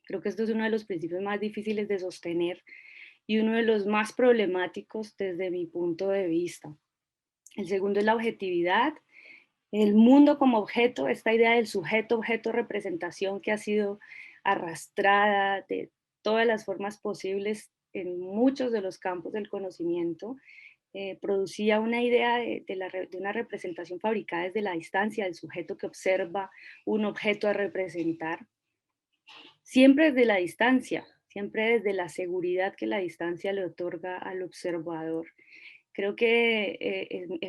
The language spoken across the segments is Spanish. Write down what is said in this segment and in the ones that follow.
Creo que esto es uno de los principios más difíciles de sostener y uno de los más problemáticos desde mi punto de vista. El segundo es la objetividad. El mundo como objeto, esta idea del sujeto, objeto, representación que ha sido arrastrada de todas las formas posibles en muchos de los campos del conocimiento, producía una idea de una representación fabricada desde la distancia del sujeto que observa un objeto a representar, siempre desde la distancia, siempre desde la seguridad que la distancia le otorga al observador. Creo que en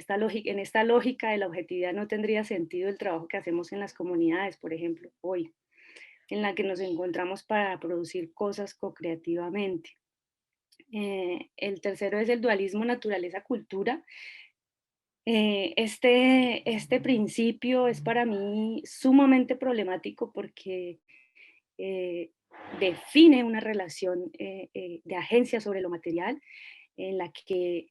esta lógica de la objetividad no tendría sentido el trabajo que hacemos en las comunidades, por ejemplo, hoy, en la que nos encontramos para producir cosas co-creativamente. El tercero es el dualismo naturaleza-cultura. Este principio es para mí sumamente problemático porque eh, define una relación de agencia sobre lo material en la que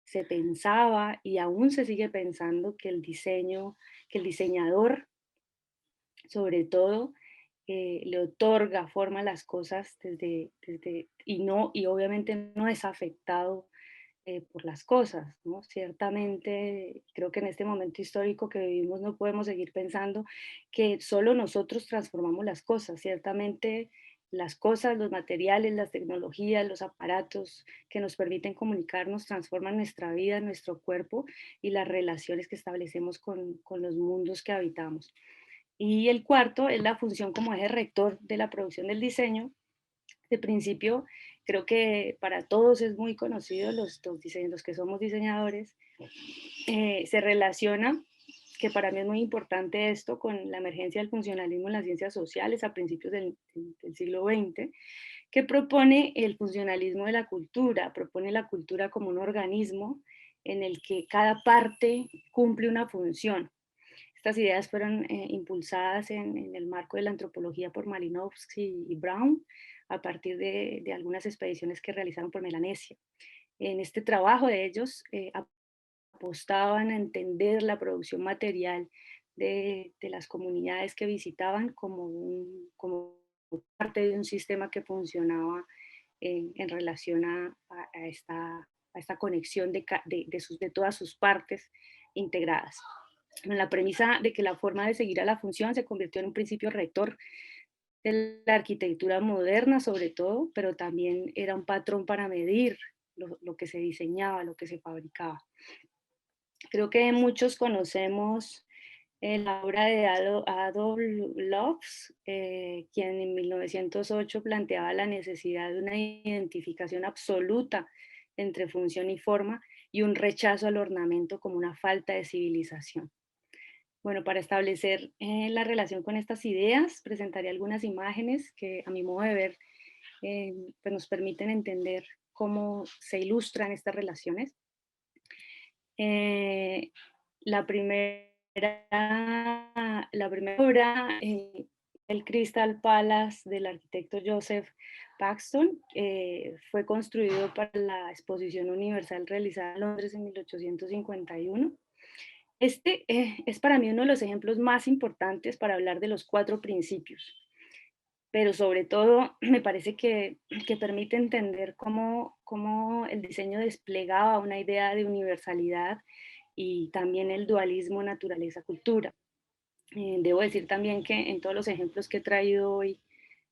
se pensaba y aún se sigue pensando que que el diseñador, sobre todo, le otorga forma a las cosas y obviamente no es afectado por las cosas, ¿no? Ciertamente, creo que en este momento histórico que vivimos no podemos seguir pensando que solo nosotros transformamos las cosas. Ciertamente, las cosas, los materiales, las tecnologías, los aparatos que nos permiten comunicarnos transforman nuestra vida, nuestro cuerpo y las relaciones que establecemos con los mundos que habitamos. Y el cuarto es la función como eje rector de la producción del diseño. De principio, creo que para todos es muy conocido, los que somos diseñadores, se relaciona, que para mí es muy importante esto, con la emergencia del funcionalismo en las ciencias sociales a principios del siglo XX, que propone el funcionalismo de la cultura, propone la cultura como un organismo en el que cada parte cumple una función. Estas ideas fueron impulsadas en el marco de la antropología por Malinowski y Brown a partir de algunas expediciones que realizaron por Melanesia. En este trabajo de ellos apostaban a entender la producción material de las comunidades que visitaban como parte de un sistema que funcionaba en relación a esta conexión de todas sus partes integradas. En la premisa de que la forma de seguir a la función se convirtió en un principio rector de la arquitectura moderna sobre todo, pero también era un patrón para medir lo que se diseñaba, lo que se fabricaba. Creo que muchos conocemos la obra de Adolf Loos, quien en 1908 planteaba la necesidad de una identificación absoluta entre función y forma y un rechazo al ornamento como una falta de civilización. Bueno, para establecer la relación con estas ideas, presentaré algunas imágenes que a mi modo de ver pues nos permiten entender cómo se ilustran estas relaciones. Eh, la, primera, la primera obra, el Crystal Palace del arquitecto Joseph Paxton, fue construido para la Exposición Universal realizada en Londres en 1851. Este es para mí uno de los ejemplos más importantes para hablar de los cuatro principios, pero sobre todo me parece que permite entender cómo el diseño desplegaba una idea de universalidad y también el dualismo naturaleza-cultura. Debo decir también que en todos los ejemplos que he traído hoy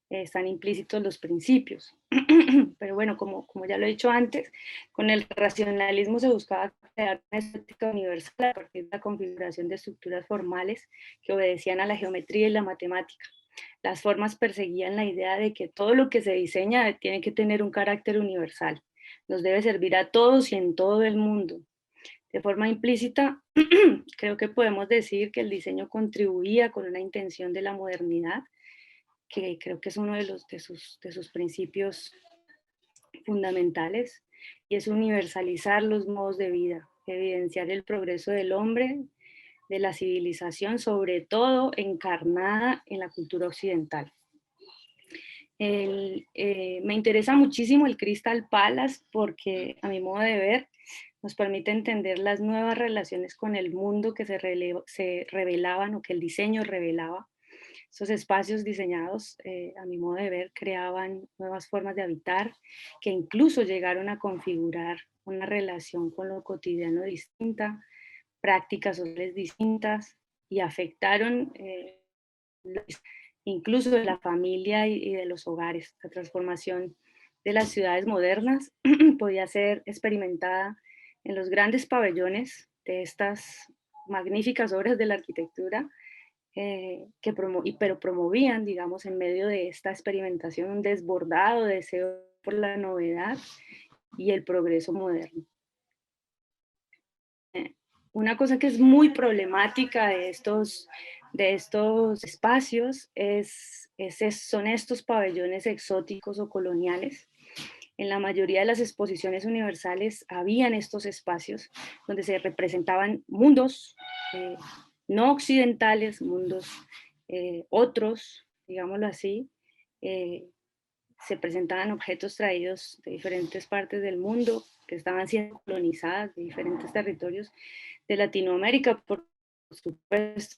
están implícitos los principios. Pero bueno, como ya lo he dicho antes, con el racionalismo se buscaba crear una estética universal a partir de la configuración de estructuras formales que obedecían a la geometría y la matemática. Las formas perseguían la idea de que todo lo que se diseña tiene que tener un carácter universal, nos debe servir a todos y en todo el mundo. De forma implícita, creo que podemos decir que el diseño contribuía con una intención de la modernidad, que creo que es uno de sus principios fundamentales, y es universalizar los modos de vida, evidenciar el progreso del hombre, de la civilización, sobre todo encarnada en la cultura occidental. Me interesa muchísimo el Crystal Palace porque a mi modo de ver nos permite entender las nuevas relaciones con el mundo que se revelaban o que el diseño revelaba. Estos espacios diseñados, a mi modo de ver, creaban nuevas formas de habitar que incluso llegaron a configurar una relación con lo cotidiano distinta, prácticas sociales distintas y afectaron incluso de la familia y de los hogares. La transformación de las ciudades modernas podía ser experimentada en los grandes pabellones de estas magníficas obras de la arquitectura, pero promovían, digamos, en medio de esta experimentación un desbordado deseo por la novedad y el progreso moderno. Una cosa que es muy problemática de estos espacios son estos pabellones exóticos o coloniales. En la mayoría de las exposiciones universales habían estos espacios donde se representaban mundos no occidentales, mundos otros, digámoslo así. eh, Se presentaban objetos traídos de diferentes partes del mundo que estaban siendo colonizadas de diferentes territorios de Latinoamérica, por supuesto.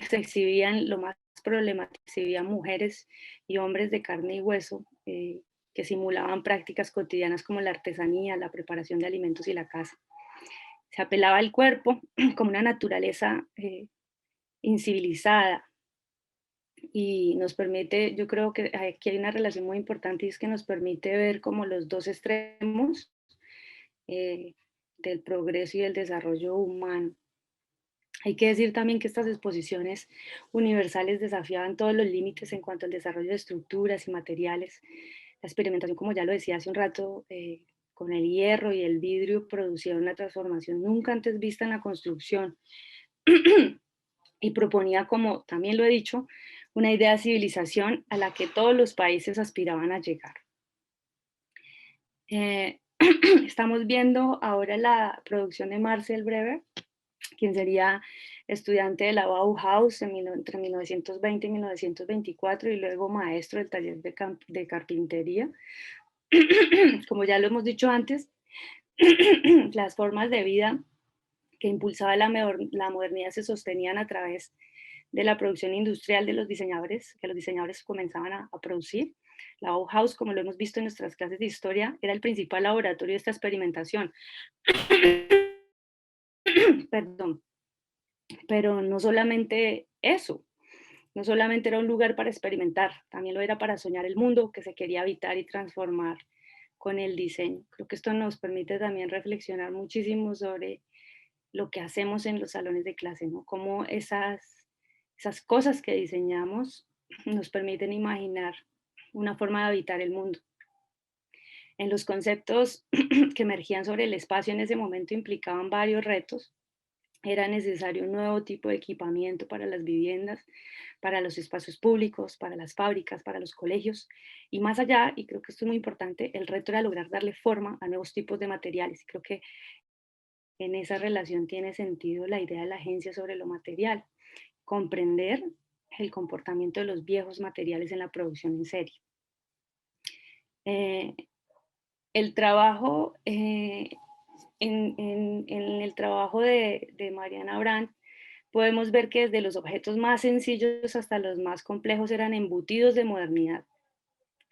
Se exhibían lo más problemático, se exhibían mujeres y hombres de carne y hueso que simulaban prácticas cotidianas como la artesanía, la preparación de alimentos y la caza. Se apelaba al cuerpo como una naturaleza incivilizada, y nos permite, yo creo que aquí hay una relación muy importante y es que nos permite ver como los dos extremos eh, del progreso y del desarrollo humano. Hay que decir también que estas exposiciones universales desafiaban todos los límites en cuanto al desarrollo de estructuras y materiales. La experimentación, como ya lo decía hace un rato, con el hierro y el vidrio producía una transformación nunca antes vista en la construcción y proponía, como también lo he dicho, una idea de civilización a la que todos los países aspiraban a llegar. Eh, Estamos viendo ahora la producción de Marcel Brever, quien sería estudiante de la Bauhaus entre 1920 y 1924 y luego maestro del taller de carpintería. Como ya lo hemos dicho antes, las formas de vida que impulsaba la modernidad se sostenían a través de la producción industrial de los diseñadores, que los diseñadores comenzaban a producir. La Bauhaus, como lo hemos visto en nuestras clases de historia, era el principal laboratorio de esta experimentación. Perdón, pero no solamente eso, no solamente era un lugar para experimentar, también lo era para soñar el mundo que se quería habitar y transformar con el diseño. Creo que esto nos permite también reflexionar muchísimo sobre lo que hacemos en los salones de clase, ¿no? Cómo esas cosas que diseñamos nos permiten imaginar una forma de habitar el mundo. En los conceptos que emergían sobre el espacio en ese momento implicaban varios retos. Era necesario un nuevo tipo de equipamiento para las viviendas, para los espacios públicos, para las fábricas, para los colegios. Y más allá, y creo que esto es muy importante, el reto era lograr darle forma a nuevos tipos de materiales. Y creo que en esa relación tiene sentido la idea de la agencia sobre lo material, comprender el comportamiento de los viejos materiales en la producción en serie. Eh, el trabajo, en el trabajo de Mariana Brand, podemos ver que desde los objetos más sencillos hasta los más complejos eran embutidos de modernidad,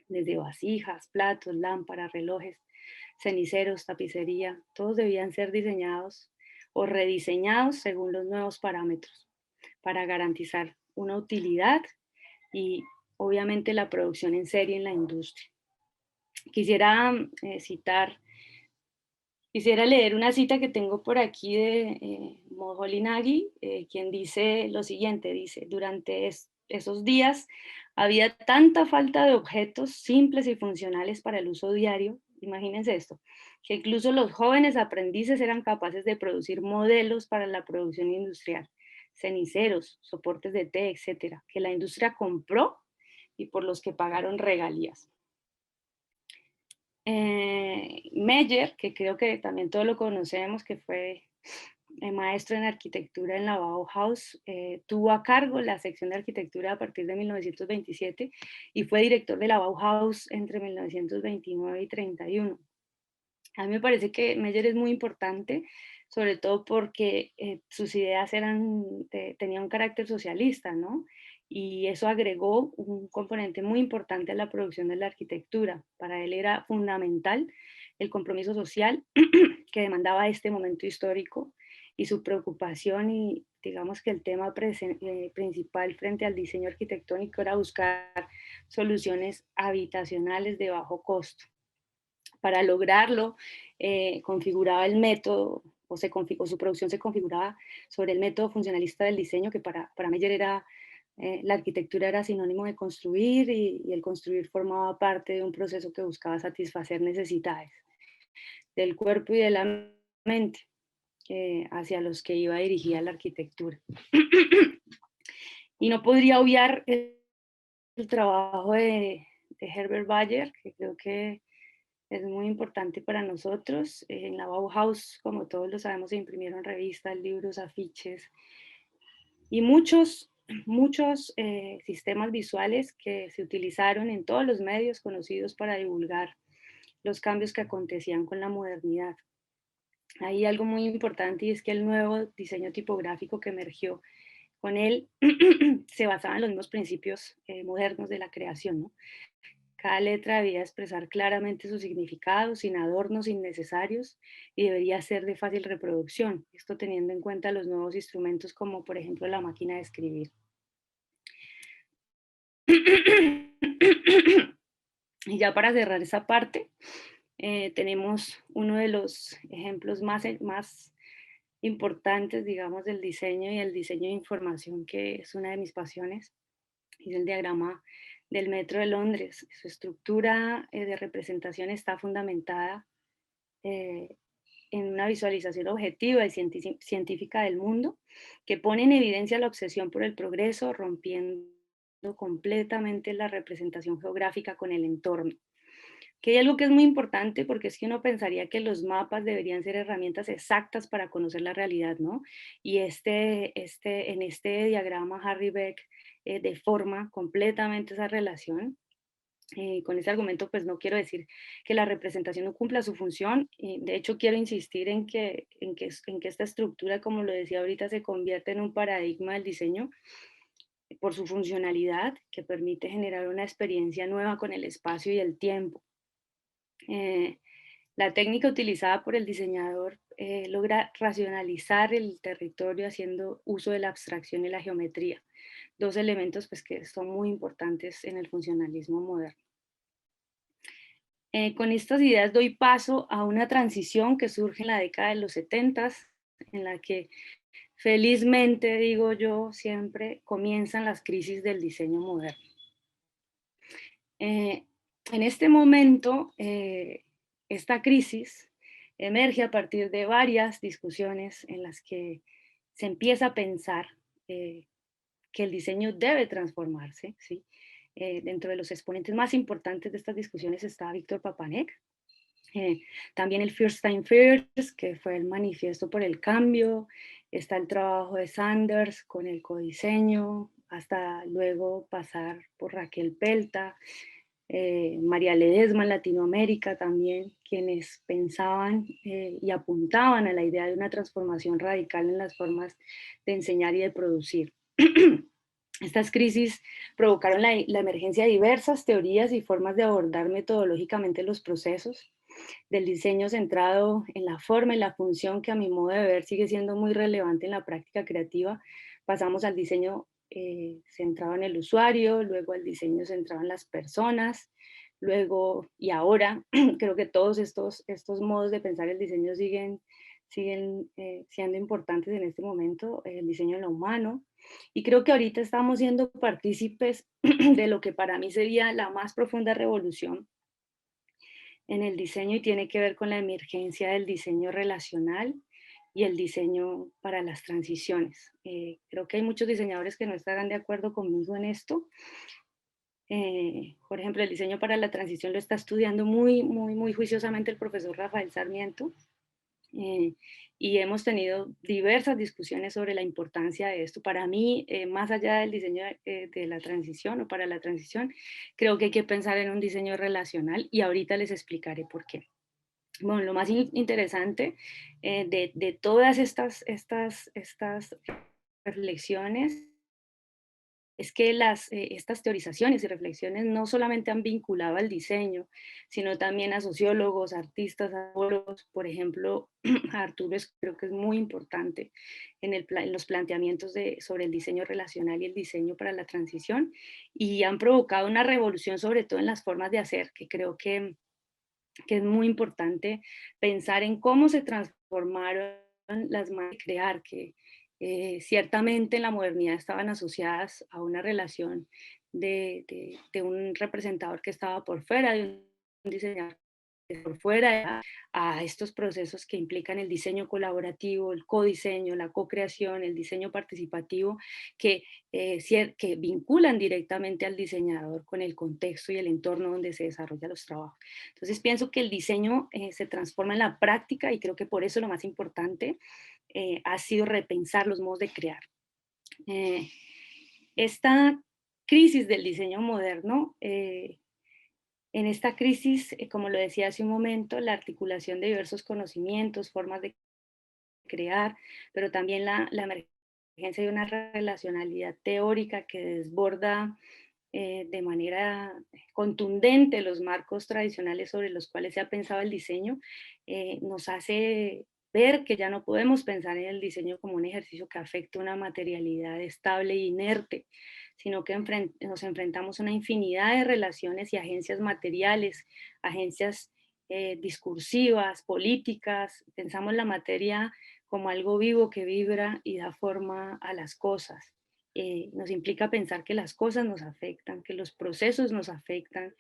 desde vasijas, platos, lámparas, relojes, ceniceros, tapicería, todos debían ser diseñados o rediseñados según los nuevos parámetros para garantizar una utilidad y obviamente la producción en serie en la industria. Quisiera quisiera leer una cita que tengo por aquí de Moholy-Nagy, quien dice lo siguiente, dice, durante esos días había tanta falta de objetos simples y funcionales para el uso diario, imagínense esto, que incluso los jóvenes aprendices eran capaces de producir modelos para la producción industrial, ceniceros, soportes de té, etcétera, que la industria compró y por los que pagaron regalías. Meyer, que creo que también todos lo conocemos, que fue maestro en arquitectura en la Bauhaus, tuvo a cargo la sección de arquitectura a partir de 1927 y fue director de la Bauhaus entre 1929 y 31. A mí me parece que Meyer es muy importante, sobre todo porque sus ideas tenían un carácter socialista, ¿no? y eso agregó un componente muy importante a la producción de la arquitectura. Para él era fundamental el compromiso social que demandaba este momento histórico y su preocupación y digamos que el tema principal frente al diseño arquitectónico era buscar soluciones habitacionales de bajo costo. Para lograrlo, configuraba el método o su producción se configuraba sobre el método funcionalista del diseño, que para Meyer era, la arquitectura era sinónimo de construir y el construir formaba parte de un proceso que buscaba satisfacer necesidades del cuerpo y de la mente, hacia los que iba dirigida la arquitectura. Y no podría obviar el trabajo de Herbert Bayer, que creo que es muy importante para nosotros. En la Bauhaus, como todos lo sabemos, se imprimieron revistas, libros, afiches y muchos sistemas visuales que se utilizaron en todos los medios conocidos para divulgar los cambios que acontecían con la modernidad. Hay algo muy importante y es que el nuevo diseño tipográfico que emergió con él se basaba en los mismos principios modernos de la creación, ¿no? Cada letra debía expresar claramente su significado, sin adornos innecesarios, y debería ser de fácil reproducción, esto teniendo en cuenta los nuevos instrumentos como por ejemplo la máquina de escribir. Y ya para cerrar esa parte, tenemos uno de los ejemplos más importantes, digamos, del diseño y el diseño de información, que es una de mis pasiones, es el diagrama del Metro de Londres. Su estructura de representación está fundamentada eh, en una visualización objetiva y científica del mundo, que pone en evidencia la obsesión por el progreso, rompiendo completamente la representación geográfica con el entorno. Que hay algo que es muy importante porque es que uno pensaría que los mapas deberían ser herramientas exactas para conocer la realidad, ¿no? Y en este diagrama Harry Beck deforma completamente esa relación. Con ese argumento, pues no quiero decir que la representación no cumpla su función. De hecho, quiero insistir en que esta estructura, como lo decía ahorita, se convierte en un paradigma del diseño por su funcionalidad, que permite generar una experiencia nueva con el espacio y el tiempo. Eh, la técnica utilizada por el diseñador logra racionalizar el territorio haciendo uso de la abstracción y la geometría, dos elementos pues, que son muy importantes en el funcionalismo moderno. Con estas ideas doy paso a una transición que surge en la década de los 70, en la que felizmente, digo yo, siempre comienzan las crisis del diseño moderno. Eh, en este momento, esta crisis emerge a partir de varias discusiones en las que se empieza a pensar eh, que el diseño debe transformarse, ¿sí? Dentro de los exponentes más importantes de estas discusiones está Víctor Papanek, eh, también el First Time First, que fue el manifiesto por el cambio, está el trabajo de Sanders con el codiseño, hasta luego pasar por Raquel Pelta, María Ledesma en Latinoamérica también, quienes pensaban y apuntaban a la idea de una transformación radical en las formas de enseñar y de producir. Estas crisis provocaron la emergencia de diversas teorías y formas de abordar metodológicamente los procesos, del diseño centrado en la forma y la función, que a mi modo de ver sigue siendo muy relevante en la práctica creativa. Pasamos al diseño centrado en el usuario, luego al diseño centrado en las personas, luego y ahora creo que todos estos modos de pensar el diseño siguen siendo importantes en este momento, el diseño en lo humano. Y creo que ahorita estamos siendo partícipes de lo que para mí sería la más profunda revolución en el diseño y tiene que ver con la emergencia del diseño relacional y el diseño para las transiciones. Creo que hay muchos diseñadores que no estarán de acuerdo conmigo en esto. Por ejemplo, el diseño para la transición lo está estudiando muy juiciosamente el profesor Rafael Sarmiento. Eh, y hemos tenido diversas discusiones sobre la importancia de esto. Para mí, más allá del diseño de la transición o para la transición, creo que hay que pensar en un diseño relacional y ahorita les explicaré por qué. Bueno, lo más interesante de todas estas reflexiones es que estas teorizaciones y reflexiones no solamente han vinculado al diseño, sino también a sociólogos, artistas, antropólogos. Por ejemplo, Arturo creo que es muy importante en los planteamientos sobre el diseño relacional y el diseño para la transición, y han provocado una revolución sobre todo en las formas de hacer, que creo que es muy importante pensar en cómo se transformaron las maneras de crear, que ciertamente en la modernidad estaban asociadas a una relación de un representador que estaba por fuera, de un diseñador por fuera, a estos procesos que implican el diseño colaborativo, el codiseño, la co-creación, el diseño participativo, que, que vinculan directamente al diseñador con el contexto y el entorno donde se desarrollan los trabajos. Entonces pienso que el diseño se transforma en la práctica, y creo que por eso lo más importante ha sido repensar los modos de crear. Eh, esta crisis del diseño moderno, en esta crisis, como lo decía hace un momento, la articulación de diversos conocimientos, formas de crear, pero también la emergencia de una relacionalidad teórica que desborda de manera contundente los marcos tradicionales sobre los cuales se ha pensado el diseño, nos hace ver que ya no podemos pensar en el diseño como un ejercicio que afecta una materialidad estable e inerte, sino que nos enfrentamos a una infinidad de relaciones y agencias materiales, agencias discursivas, políticas. Pensamos la materia como algo vivo que vibra y da forma a las cosas. Nos implica pensar que las cosas nos afectan, que los procesos nos afectan,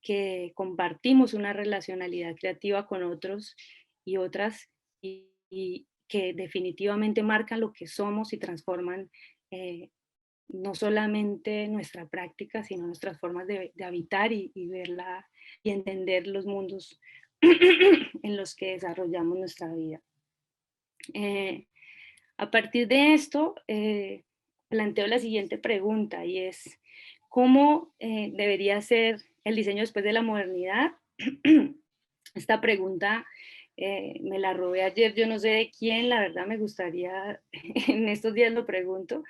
que compartimos una relacionalidad creativa con otros y otras, y que definitivamente marcan lo que somos y transforman eh, no solamente nuestra práctica, sino nuestras formas de habitar y verla y entender los mundos en los que desarrollamos nuestra vida. Eh, a partir de esto, planteo la siguiente pregunta, y es, ¿cómo debería ser el diseño después de la modernidad? Esta pregunta me la robé ayer, yo no sé de quién, la verdad me gustaría, en estos días lo pregunto,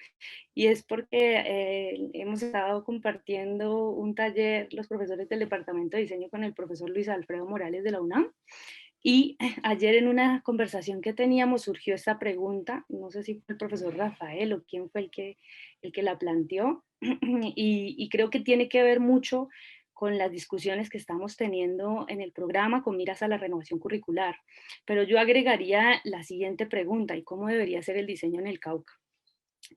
y es porque hemos estado compartiendo un taller, los profesores del Departamento de Diseño, con el profesor Luis Alfredo Morales de la UNAM, y ayer en una conversación que teníamos surgió esta pregunta, no sé si fue el profesor Rafael o quién fue el que la planteó, y creo que tiene que ver mucho con las discusiones que estamos teniendo en el programa con miras a la renovación curricular. Pero yo agregaría la siguiente pregunta: ¿y cómo debería ser el diseño en el Cauca?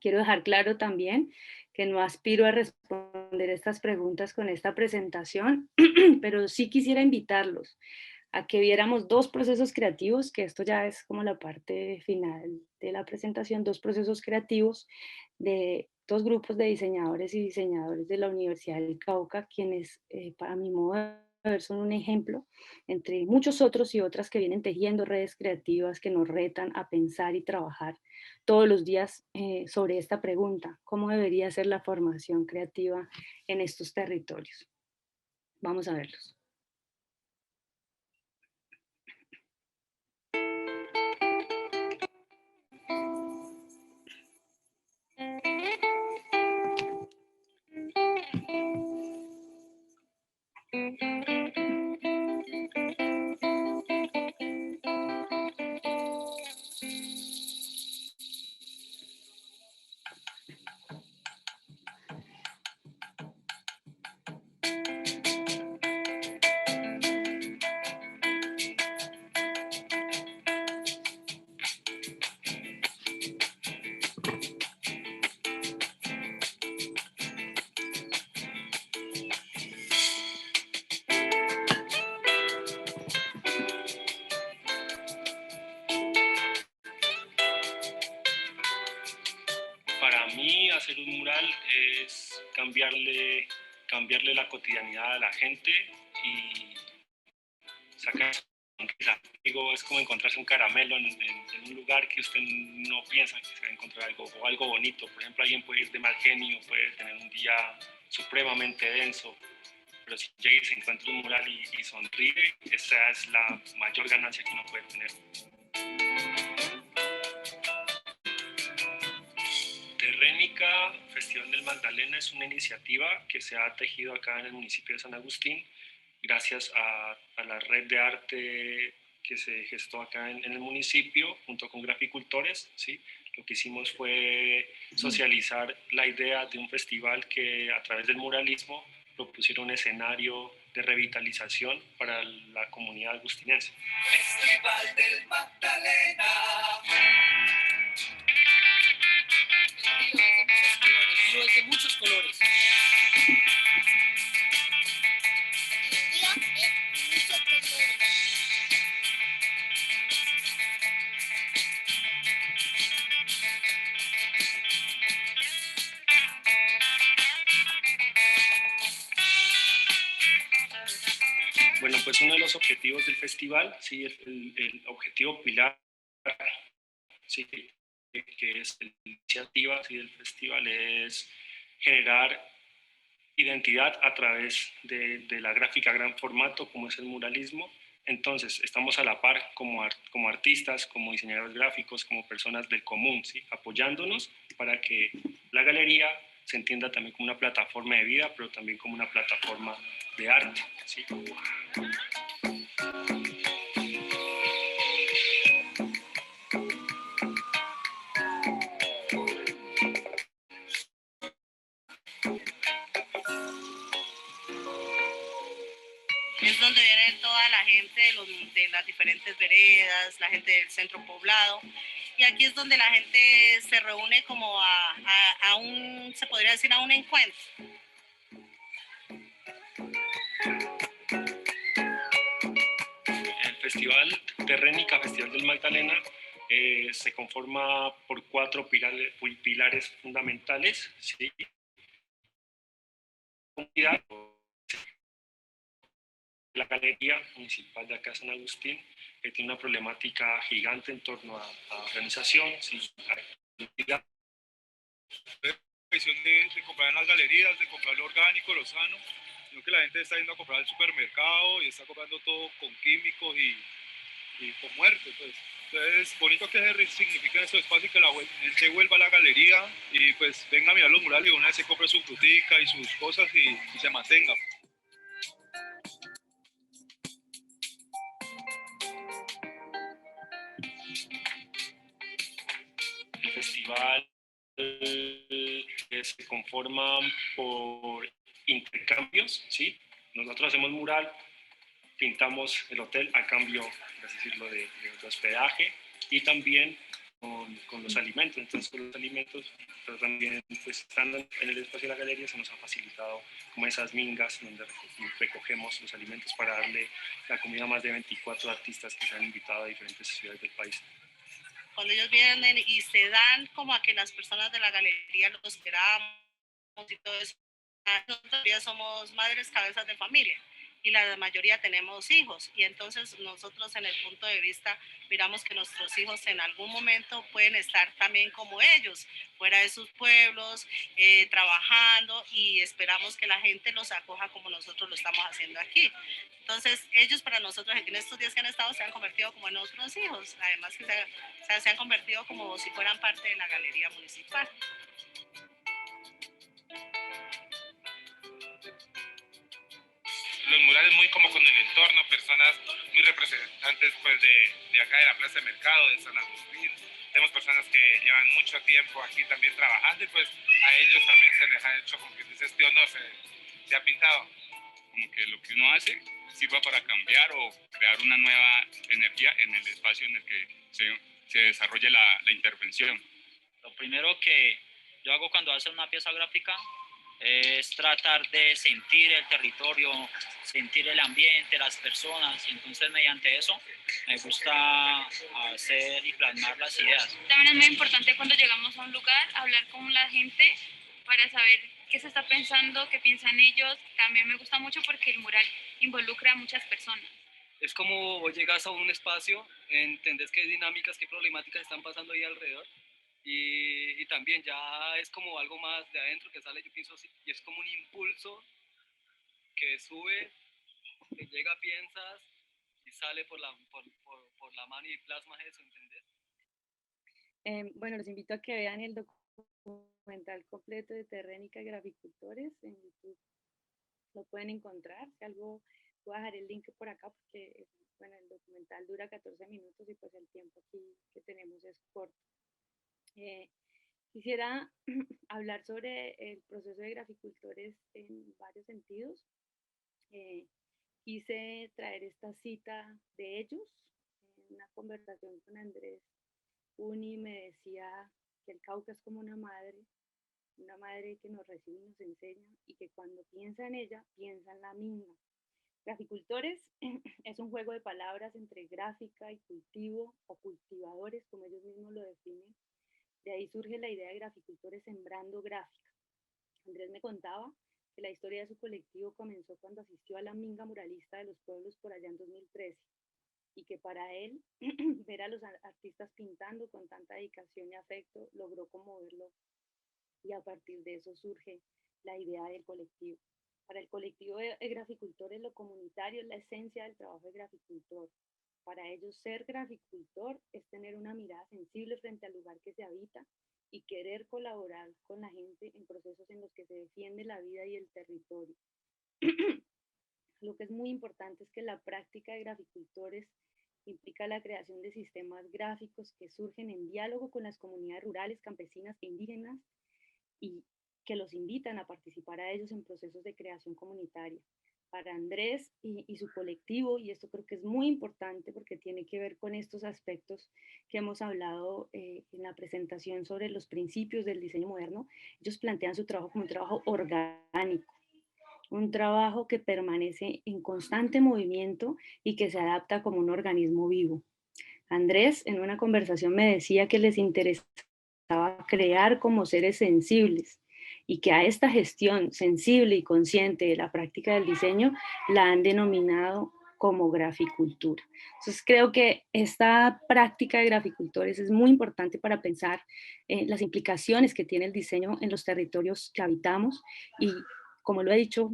Quiero dejar claro también que no aspiro a responder estas preguntas con esta presentación, pero sí quisiera invitarlos a que viéramos dos procesos creativos, que esto ya es como la parte final de la presentación, dos procesos creativos de dos grupos de diseñadores y diseñadores de la Universidad del Cauca, quienes para mi modo de ver son un ejemplo entre muchos otros y otras que vienen tejiendo redes creativas que nos retan a pensar y trabajar todos los días sobre esta pregunta: ¿cómo debería ser la formación creativa en estos territorios? Vamos a verlos. Para mí, hacer un mural es cambiarle la cotidianidad a la gente y sacar sonrisa. Digo, es como encontrarse un caramelo en un lugar que usted no piensa que se va a encontrar algo bonito. Por ejemplo, alguien puede ir de mal genio, puede tener un día supremamente denso, pero si llega y se encuentra un mural y sonríe, esa es la mayor ganancia que uno puede tener. Terrénica Festival del Magdalena es una iniciativa que se ha tejido acá en el municipio de San Agustín gracias a la red de arte que se gestó acá en el municipio junto con graficultores, ¿sí? Lo que hicimos fue socializar la idea de un festival que a través del muralismo propusiera un escenario de revitalización para la comunidad agustinense. Festival del Magdalena. Río es de muchos colores. Bueno, pues uno de los objetivos del festival, sí, el objetivo pilar, sí, que es la iniciativa sí, del festival, es generar identidad a través de la gráfica gran formato, como es el muralismo. Entonces, estamos a la par como artistas, como diseñadores gráficos, como personas del común, ¿sí? Apoyándonos para que la galería se entienda también como una plataforma de vida, pero también como una plataforma de arte, ¿sí? Es donde viene toda la gente de las diferentes veredas, la gente del centro poblado, y aquí es donde la gente se reúne como a un, se podría decir, a un encuentro. El Festival Terrénica, Festival del Magdalena, se conforma por 4 pilares fundamentales, ¿sí? La Galería Municipal de acá San Agustín tiene una problemática gigante en torno a organización, ¿sí? La visión de comprar en las galerías, de comprar lo orgánico, lo sano, sino que la gente está yendo a comprar al supermercado y está comprando todo con químicos y con muerte. Pues. Entonces, bonito que se resignifiquen esos espacios y que la gente vuelva a la galería y pues venga a mirar los murales y una vez se compre su frutica y sus cosas y se mantenga. El festival se conforma por intercambios, ¿sí? Nosotros hacemos mural, pintamos el hotel a cambio, por así decirlo, de hospedaje y también con los alimentos. Entonces, con los alimentos, pero también pues, estando en el espacio de la galería se nos ha facilitado como esas mingas donde recogemos los alimentos para darle la comida a más de 24 artistas que se han invitado a diferentes ciudades del país. Cuando ellos vienen y se dan como a que las personas de la galería los queramos y todo eso, nosotros ya somos madres cabezas de familia y la mayoría tenemos hijos y entonces nosotros en el punto de vista miramos que nuestros hijos en algún momento pueden estar también como ellos, fuera de sus pueblos, trabajando y esperamos que la gente los acoja como nosotros lo estamos haciendo aquí. Entonces ellos para nosotros en estos días que han estado se han convertido como en otros hijos, además que se han convertido como si fueran parte de la galería municipal. Los murales muy como con el entorno, personas muy representantes pues de acá de la Plaza de Mercado, de San Agustín. Tenemos personas que llevan mucho tiempo aquí también trabajando y pues a ellos también se les ha hecho como que dice este honor, se ha pintado. Como que lo que uno hace sirva para cambiar o crear una nueva energía en el espacio en el que se desarrolle la intervención. Lo primero que yo hago cuando hago una pieza gráfica es tratar de sentir el territorio, sentir el ambiente, las personas, y entonces mediante eso me gusta hacer y plasmar las ideas. También es muy importante cuando llegamos a un lugar hablar con la gente para saber qué se está pensando, qué piensan ellos. También me gusta mucho porque el mural involucra a muchas personas. Es como vos llegas a un espacio, entendés qué dinámicas, qué problemáticas están pasando ahí alrededor. Y también ya es como algo más de adentro que sale, yo pienso así, y es como un impulso que sube, te llega, piensas y sale por la mano y plasmas eso, ¿entendés? Bueno, los invito a que vean el documental documental completo de Terrénica y Graficultores en YouTube. Lo pueden encontrar. Si algo, voy a dejar el link por acá porque bueno, el documental dura 14 minutos y pues el tiempo aquí que tenemos es corto. Quisiera hablar sobre el proceso de graficultores en varios sentidos. Quise traer esta cita de ellos. En una conversación con Andrés Uni me decía que el Cauca es como una madre que nos recibe y nos enseña, y que cuando piensa en ella, piensa en la minga. Graficultores es un juego de palabras entre gráfica y cultivo, o cultivadores, como ellos mismos lo definen. De ahí surge la idea de graficultores sembrando gráfica. Andrés me contaba que la historia de su colectivo comenzó cuando asistió a la minga muralista de los pueblos por allá en 2013, y que para él ver a los artistas pintando con tanta dedicación y afecto logró conmoverlo, y a partir de eso surge la idea del colectivo. Para el colectivo de graficultores, lo comunitario es la esencia del trabajo de graficultor. Para ellos, ser graficultor es tener una mirada sensible frente al lugar que se habita y querer colaborar con la gente en procesos en los que se defiende la vida y el territorio. Lo que es muy importante es que la práctica de graficultores implica la creación de sistemas gráficos que surgen en diálogo con las comunidades rurales, campesinas e indígenas, y que los invitan a participar a ellos en procesos de creación comunitaria. Para Andrés y su colectivo, y esto creo que es muy importante porque tiene que ver con estos aspectos que hemos hablado en la presentación sobre los principios del diseño moderno, ellos plantean su trabajo como un trabajo orgánico, un trabajo que permanece en constante movimiento y que se adapta como un organismo vivo. Andrés, en una conversación, me decía que les interesaba crear como seres sensibles, y que a esta gestión sensible y consciente de la práctica del diseño la han denominado como graficultura. Entonces creo que esta práctica de graficultores es muy importante para pensar las implicaciones que tiene el diseño en los territorios que habitamos, y como lo he dicho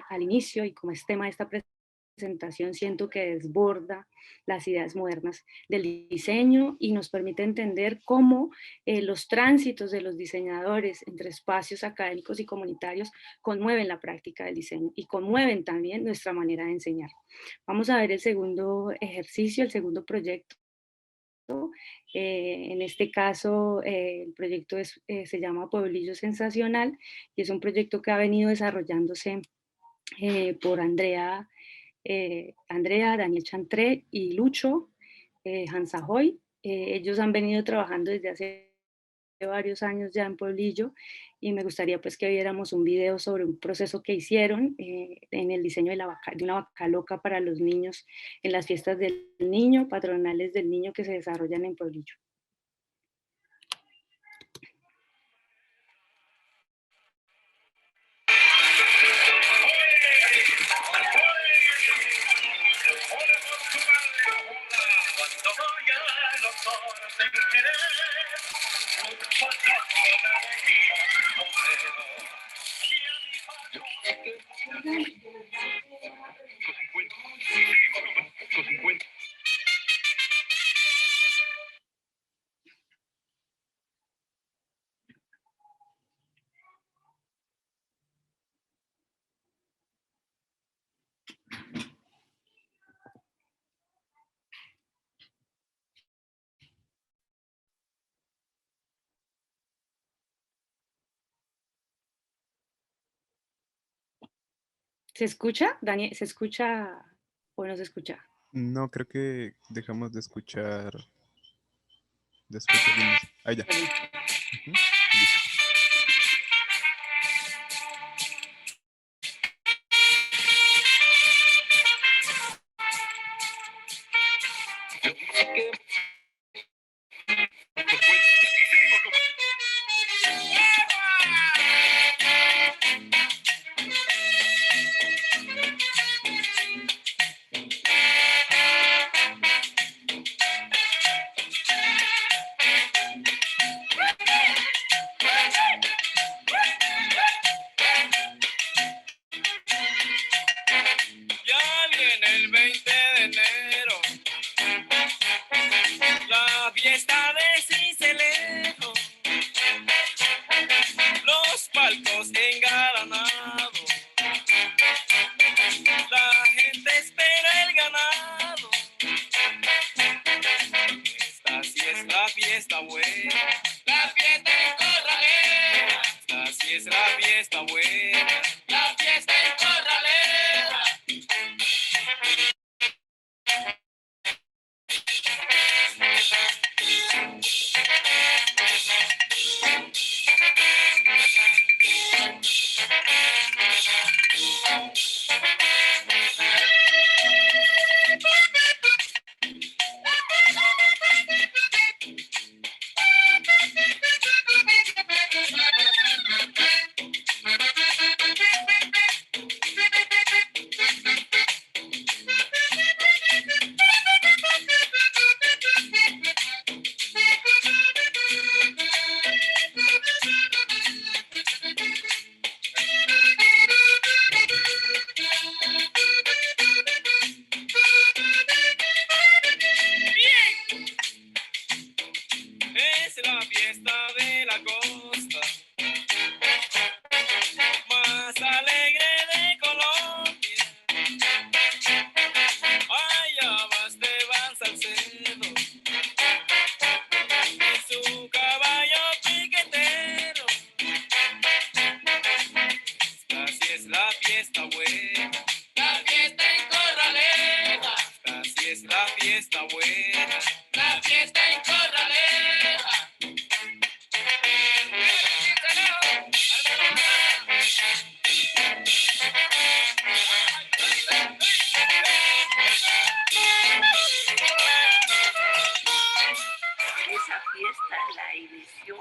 al inicio y como es tema de esta presentación, siento que desborda las ideas modernas del diseño y nos permite entender cómo los tránsitos de los diseñadores entre espacios académicos y comunitarios conmueven la práctica del diseño y conmueven también nuestra manera de enseñar. Vamos a ver el segundo ejercicio, el segundo proyecto. En este caso, el proyecto se llama Pueblillo Sensacional, y es un proyecto que ha venido desarrollándose por Andrea, Daniel Chantré y Lucho Hansahoy. Ellos han venido trabajando desde hace varios años ya en Pueblillo, y me gustaría pues que viéramos un video sobre un proceso que hicieron en el diseño de una vaca loca para los niños en las fiestas del niño, patronales del niño que se desarrollan en Pueblillo. ¿Se escucha, Daniel? ¿Se escucha o no se escucha? No, creo que dejamos de escuchar después del inicio. Ahí ya. Listo. La fiesta de Cincelejo la fiesta buena, la fiesta en Corraleja. Esa fiesta la inició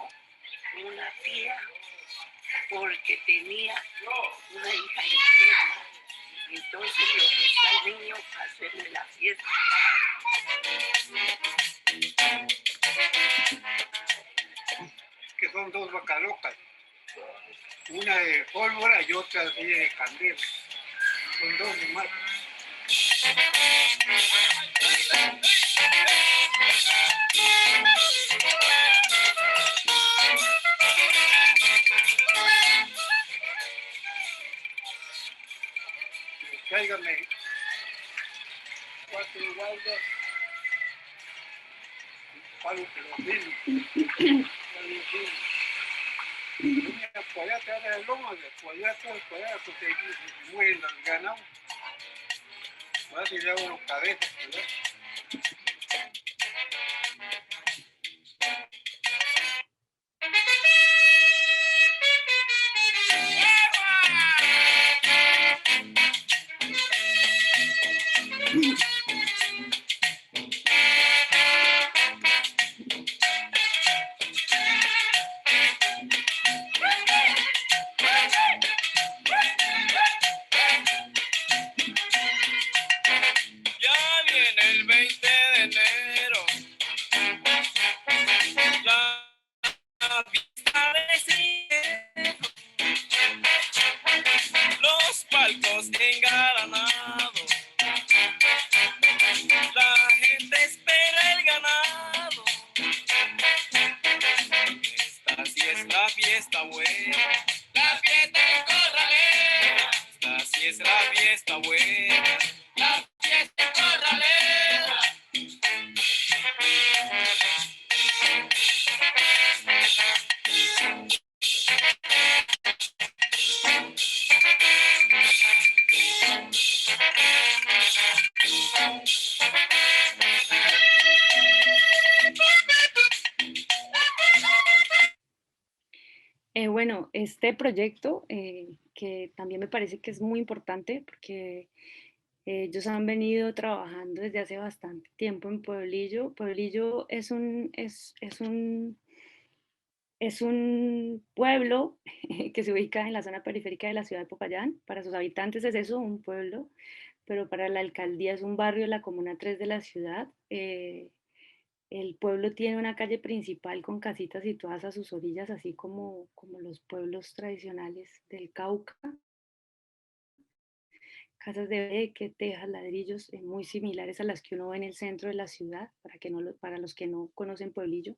una tía porque tenía una hija enferma. Entonces le ofreció al niño para hacerle la fiesta. Que son dos vacas locas, una de pólvora y otra de candela. Son dos nomás. Tráigame 4 guardas, palo que los vino. Por allá atrás de la loma, por allá atrás, por allá, porque mueren los ganados. Por allá se llevan los cabezas, ¿verdad? Ya viene el 20 de enero, la fiesta de cine, los palcos engalanados, la gente espera el ganado. Esta sí es la fiesta buena, la fiesta en Corraleja. Esta sí es la fiesta buena, la fiesta en Corraleja. Bueno, este proyecto que también me parece que es muy importante porque ellos han venido trabajando desde hace bastante tiempo en Pueblillo. Pueblillo es un pueblo que se ubica en la zona periférica de la ciudad de Popayán. Para sus habitantes es eso, un pueblo, pero para la alcaldía es un barrio de la Comuna 3 de la ciudad. El pueblo tiene una calle principal con casitas situadas a sus orillas, así como los pueblos tradicionales del Cauca. Casas de beque, tejas, ladrillos, muy similares a las que uno ve en el centro de la ciudad, para los que no conocen Pueblillo.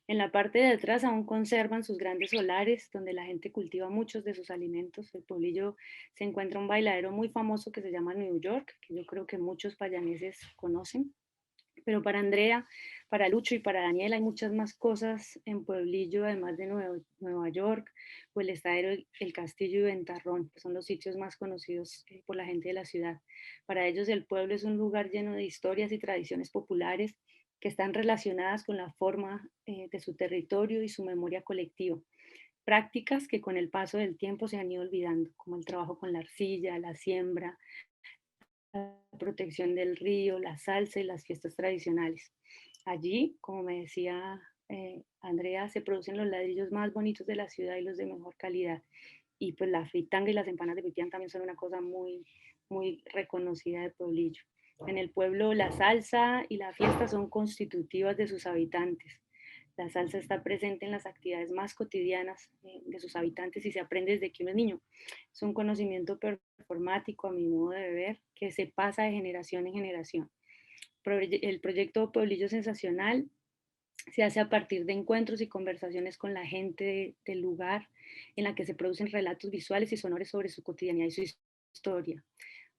En la parte de atrás aún conservan sus grandes solares, donde la gente cultiva muchos de sus alimentos. En Pueblillo se encuentra un bailadero muy famoso que se llama New York, que yo creo que muchos payaneses conocen. Pero para Andrea, para Lucho y para Daniel hay muchas más cosas en Pueblillo, además de Nueva York, o el estadero, el castillo y Ventarrón, que son los sitios más conocidos por la gente de la ciudad. Para ellos el pueblo es un lugar lleno de historias y tradiciones populares que están relacionadas con la forma de su territorio y su memoria colectiva. Prácticas que con el paso del tiempo se han ido olvidando, como el trabajo con la arcilla, la siembra, la protección del río, la salsa y las fiestas tradicionales. Allí, como me decía Andrea, se producen los ladrillos más bonitos de la ciudad y los de mejor calidad. Y pues la fritanga y las empanadas de pipián también son una cosa muy, muy reconocida de Pueblillo. En el pueblo la salsa y la fiesta son constitutivas de sus habitantes. La salsa está presente en las actividades más cotidianas de sus habitantes y se aprende desde que uno es niño. Es un conocimiento performático, a mi modo de ver, que se pasa de generación en generación. El proyecto Pueblillo Sensacional se hace a partir de encuentros y conversaciones con la gente del lugar, en la que se producen relatos visuales y sonoros sobre su cotidianidad y su historia.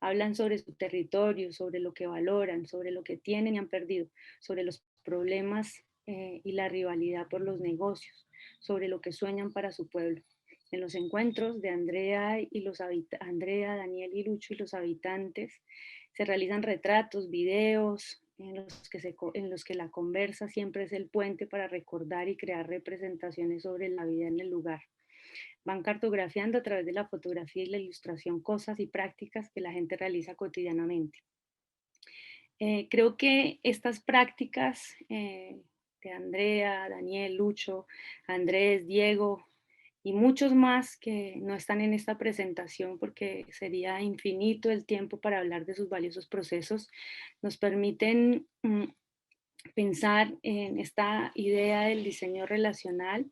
Hablan sobre su territorio, sobre lo que valoran, sobre lo que tienen y han perdido, sobre los problemas y la rivalidad por los negocios, sobre lo que sueñan para su pueblo. En los encuentros de Andrea, Daniel y Lucho y los habitantes, Se realizan retratos, videos, en los que la conversa siempre es el puente para recordar y crear representaciones sobre la vida en el lugar. Van cartografiando a través de la fotografía y la ilustración cosas y prácticas que la gente realiza cotidianamente. Creo que estas prácticas de Andrea, Daniel, Lucho, Andrés, Diego y muchos más que no están en esta presentación porque sería infinito el tiempo para hablar de sus valiosos procesos, nos permiten pensar en esta idea del diseño relacional.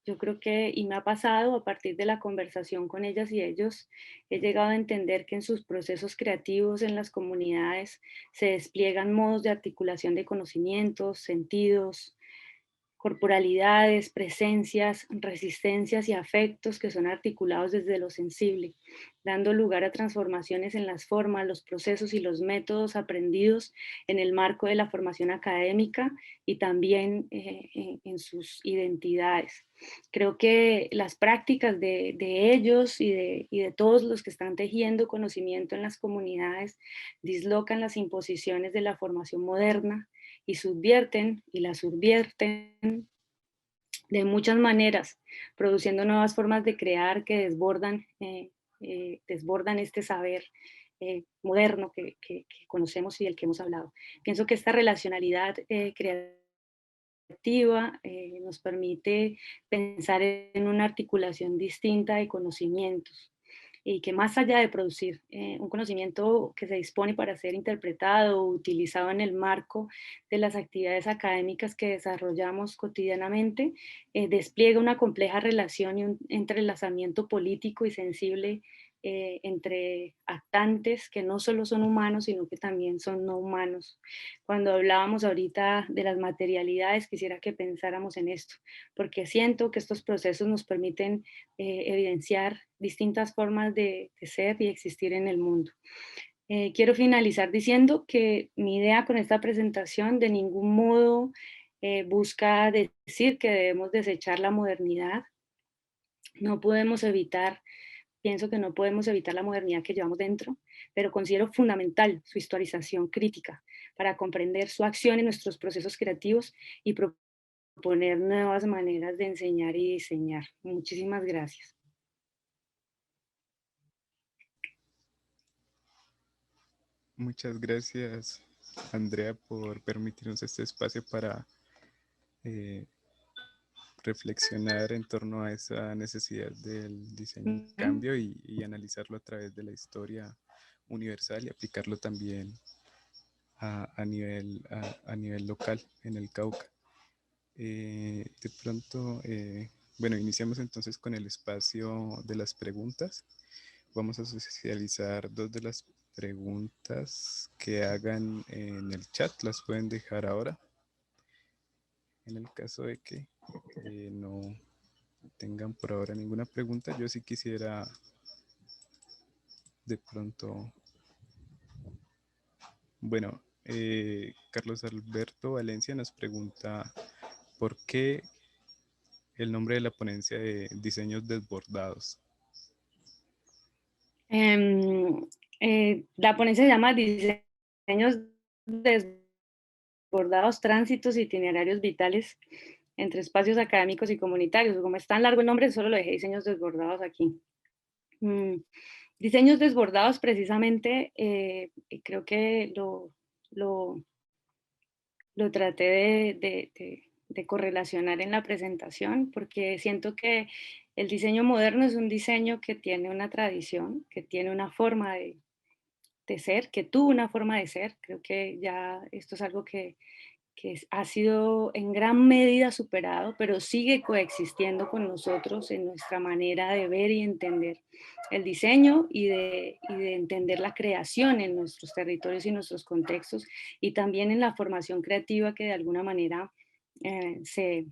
Yo creo que, y me ha pasado a partir de la conversación con ellas y ellos, he llegado a entender que en sus procesos creativos en las comunidades se despliegan modos de articulación de conocimientos, sentidos, corporalidades, presencias, resistencias y afectos que son articulados desde lo sensible, dando lugar a transformaciones en las formas, los procesos y los métodos aprendidos en el marco de la formación académica y también en sus identidades. Creo que las prácticas de ellos y de todos los que están tejiendo conocimiento en las comunidades dislocan las imposiciones de la formación moderna y subvierten y la subvierten de muchas maneras, produciendo nuevas formas de crear que desbordan este saber moderno que conocemos y del que hemos hablado. Pienso que esta relacionalidad creativa nos permite pensar en una articulación distinta de conocimientos y que más allá de producir un conocimiento que se dispone para ser interpretado o utilizado en el marco de las actividades académicas que desarrollamos cotidianamente, despliega una compleja relación y un entrelazamiento político y sensible entre actantes que no solo son humanos, sino que también son no humanos. Cuando hablábamos ahorita de las materialidades, quisiera que pensáramos en esto, porque siento que estos procesos nos permiten evidenciar distintas formas de ser y existir en el mundo. Quiero finalizar diciendo que mi idea con esta presentación de ningún modo busca decir que debemos desechar la modernidad. No podemos evitar, pienso que no podemos evitar la modernidad que llevamos dentro, pero considero fundamental su historización crítica para comprender su acción en nuestros procesos creativos y proponer nuevas maneras de enseñar y diseñar. Muchísimas gracias. Muchas gracias, Andrea, por permitirnos este espacio para reflexionar en torno a esa necesidad del diseño de cambio y analizarlo a través de la historia universal y aplicarlo también a nivel local en el Cauca. De pronto, bueno, iniciamos entonces con el espacio de las preguntas. Vamos a socializar dos de las preguntas que hagan en el chat, las pueden dejar ahora. En el caso de que no tengan por ahora ninguna pregunta, yo sí quisiera de pronto, bueno, Carlos Alberto Valencia nos pregunta ¿por qué el nombre de la ponencia de diseños desbordados? La ponencia se llama Diseños desbordados, tránsitos e itinerarios vitales entre espacios académicos y comunitarios. Como es tan largo el nombre, solo lo dejé diseños desbordados aquí. Diseños desbordados precisamente, creo que lo traté de correlacionar en la presentación, porque siento que el diseño moderno es un diseño que tiene una tradición, que tiene una forma de ser, que tuvo una forma de ser. Creo que ya esto es algo que ha sido en gran medida superado, pero sigue coexistiendo con nosotros en nuestra manera de ver y entender el diseño y de entender la creación en nuestros territorios y nuestros contextos, y también en la formación creativa que de alguna manera se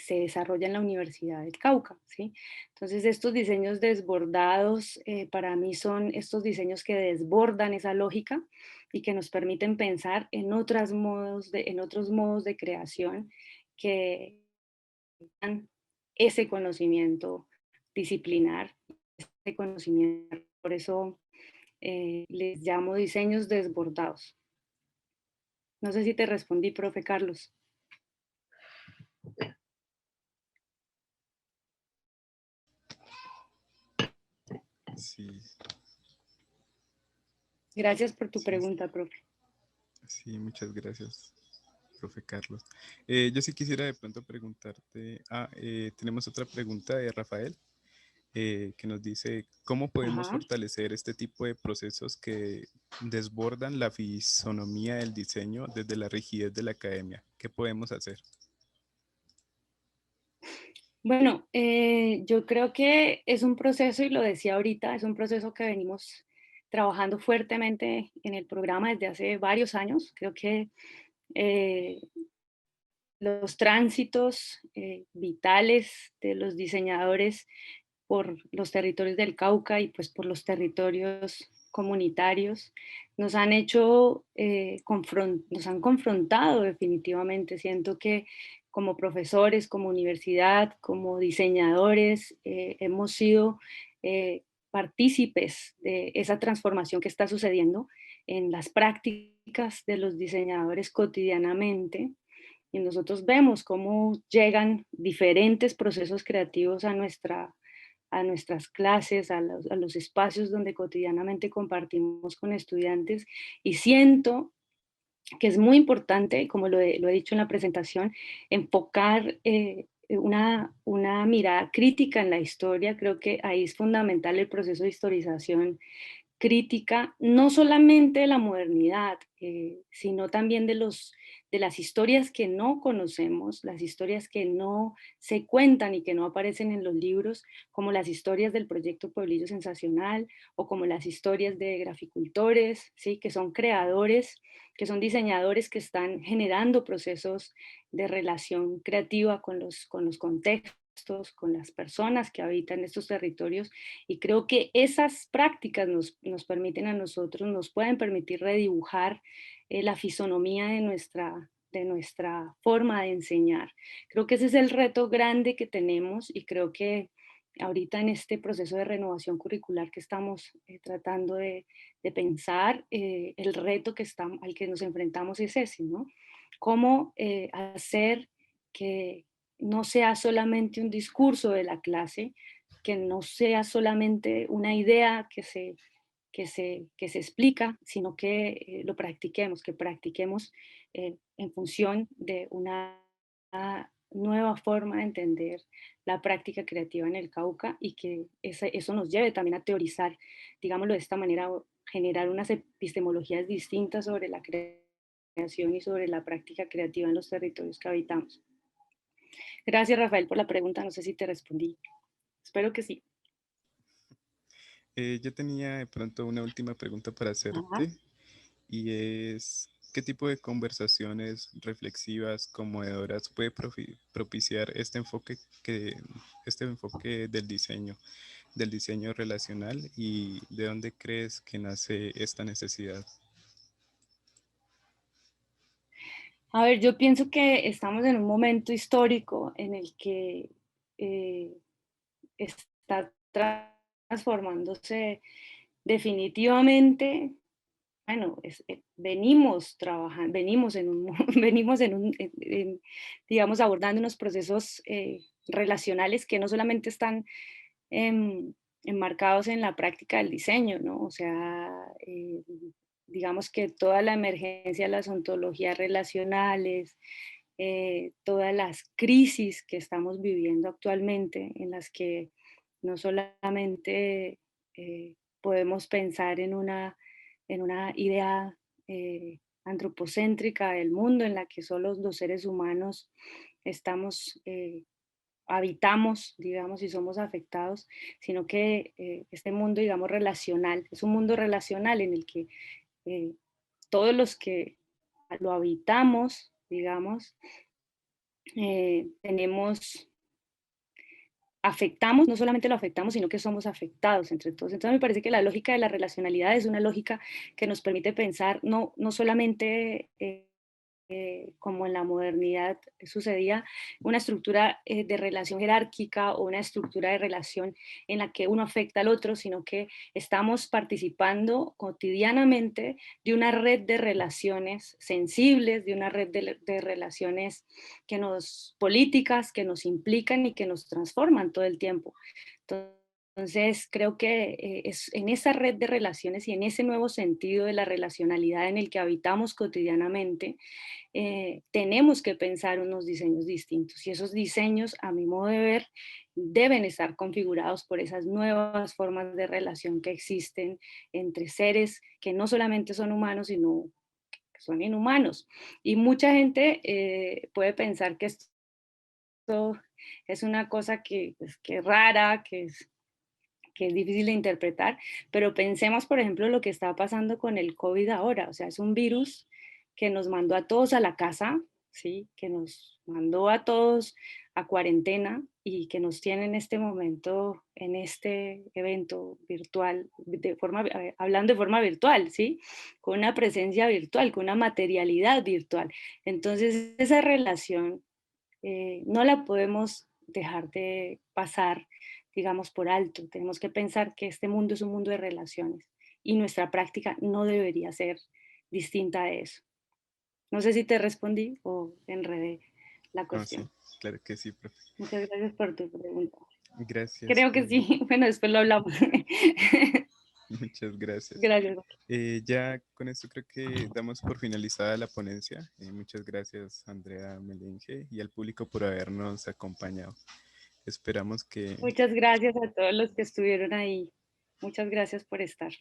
desarrolla en la Universidad del Cauca, ¿sí? Entonces estos diseños desbordados para mí son estos diseños que desbordan esa lógica y que nos permiten pensar en otros modos de creación que dan ese conocimiento disciplinar, ese conocimiento. Por eso les llamo diseños desbordados. No sé si te respondí, profe Carlos. Sí, Gracias por tu pregunta, profe. sí, muchas gracias, profe Carlos. Yo sí quisiera de pronto preguntarte, tenemos otra pregunta de Rafael, que nos dice, ¿cómo podemos Ajá. fortalecer este tipo de procesos que desbordan la fisonomía del diseño desde la rigidez de la academia? ¿Qué podemos hacer? Bueno, yo creo que es un proceso, y lo decía ahorita, es un proceso que venimos trabajando fuertemente en el programa desde hace varios años. Creo que eh, los tránsitos vitales de los diseñadores por los territorios del Cauca y pues por los territorios comunitarios nos han hecho, nos han confrontado definitivamente. Siento que como profesores, como universidad, como diseñadores, hemos sido partícipes de esa transformación que está sucediendo en las prácticas de los diseñadores cotidianamente, y nosotros vemos cómo llegan diferentes procesos creativos a nuestras clases, a los espacios donde cotidianamente compartimos con estudiantes, y siento que es muy importante, como lo he dicho en la presentación, enfocar una mirada crítica en la historia. Creo que ahí es fundamental el proceso de historización crítica, no solamente de la modernidad, sino también de las historias que no conocemos, las historias que no se cuentan y que no aparecen en los libros, como las historias del proyecto Pueblillo Sensacional, o como las historias de graficultores, ¿sí? Que son creadores, que son diseñadores que están generando procesos de relación creativa con los contextos, con las personas que habitan estos territorios, y creo que esas prácticas nos permiten a nosotros, nos pueden permitir redibujar la fisonomía de nuestra forma de enseñar. Creo que ese es el reto grande que tenemos, y creo que ahorita en este proceso de renovación curricular que estamos tratando de pensar, el reto al que nos enfrentamos es ese, ¿no? Cómo hacer que no sea solamente un discurso de la clase, que no sea solamente una idea que se explica, sino que lo practiquemos, que practiquemos en función de una nueva forma de entender la práctica creativa en el Cauca, y que eso nos lleve también a teorizar, digámoslo de esta manera, generar unas epistemologías distintas sobre la creación y sobre la práctica creativa en los territorios que habitamos. Gracias, Rafael, por la pregunta. No sé si te respondí. Espero que sí. Yo tenía de pronto una última pregunta para Ajá. hacerte, y es, ¿qué tipo de conversaciones reflexivas, conmovedoras puede propiciar este enfoque del diseño relacional, y de dónde crees que nace esta necesidad? A ver, yo pienso que estamos en un momento histórico en el que eh, está transformándose definitivamente. Bueno, venimos trabajando, digamos, abordando unos procesos relacionales que no solamente están em, enmarcados en la práctica del diseño, ¿no? O sea, digamos que toda la emergencia de las ontologías relacionales, todas las crisis que estamos viviendo actualmente, en las que no solamente podemos pensar en una idea antropocéntrica del mundo, en la que solo los seres humanos estamos, habitamos, digamos, y somos afectados, sino que este mundo, digamos, relacional, es un mundo relacional en el que eh, todos los que lo habitamos, digamos, afectamos, no solamente lo afectamos, sino que somos afectados entre todos. Entonces me parece que la lógica de la relacionalidad es una lógica que nos permite pensar no solamente como en la modernidad sucedía, una estructura de relación jerárquica o una estructura de relación en la que uno afecta al otro, sino que estamos participando cotidianamente de una red de relaciones sensibles, de una red de relaciones políticas que nos implican y que nos transforman todo el tiempo. Entonces, creo que es en esa red de relaciones y en ese nuevo sentido de la relacionalidad en el que habitamos cotidianamente, tenemos que pensar unos diseños distintos. Y esos diseños, a mi modo de ver, deben estar configurados por esas nuevas formas de relación que existen entre seres que no solamente son humanos, sino que son inhumanos. Y mucha gente puede pensar que esto es una cosa que rara, que es difícil de interpretar, pero pensemos, por ejemplo, lo que está pasando con el COVID ahora. O sea, es un virus que nos mandó a todos a la casa, ¿sí? Que nos mandó a todos a cuarentena y que nos tiene en este momento, en este evento virtual, hablando de forma virtual, ¿sí? Con una presencia virtual, con una materialidad virtual. Entonces, esa relación no la podemos dejar de pasar, digamos, por alto. Tenemos que pensar que este mundo es un mundo de relaciones y nuestra práctica no debería ser distinta a eso. No sé si te respondí o enredé la No, sí, cuestión. claro que sí, profe. Muchas gracias por tu pregunta. Gracias. Creo que sí. Bueno, después lo hablamos. Muchas gracias. Gracias. Ya con esto creo que damos por finalizada la ponencia. Muchas gracias, Andrea Melenje, y al público por habernos acompañado. Esperamos que Muchas gracias a todos los que estuvieron ahí. Muchas gracias por estar.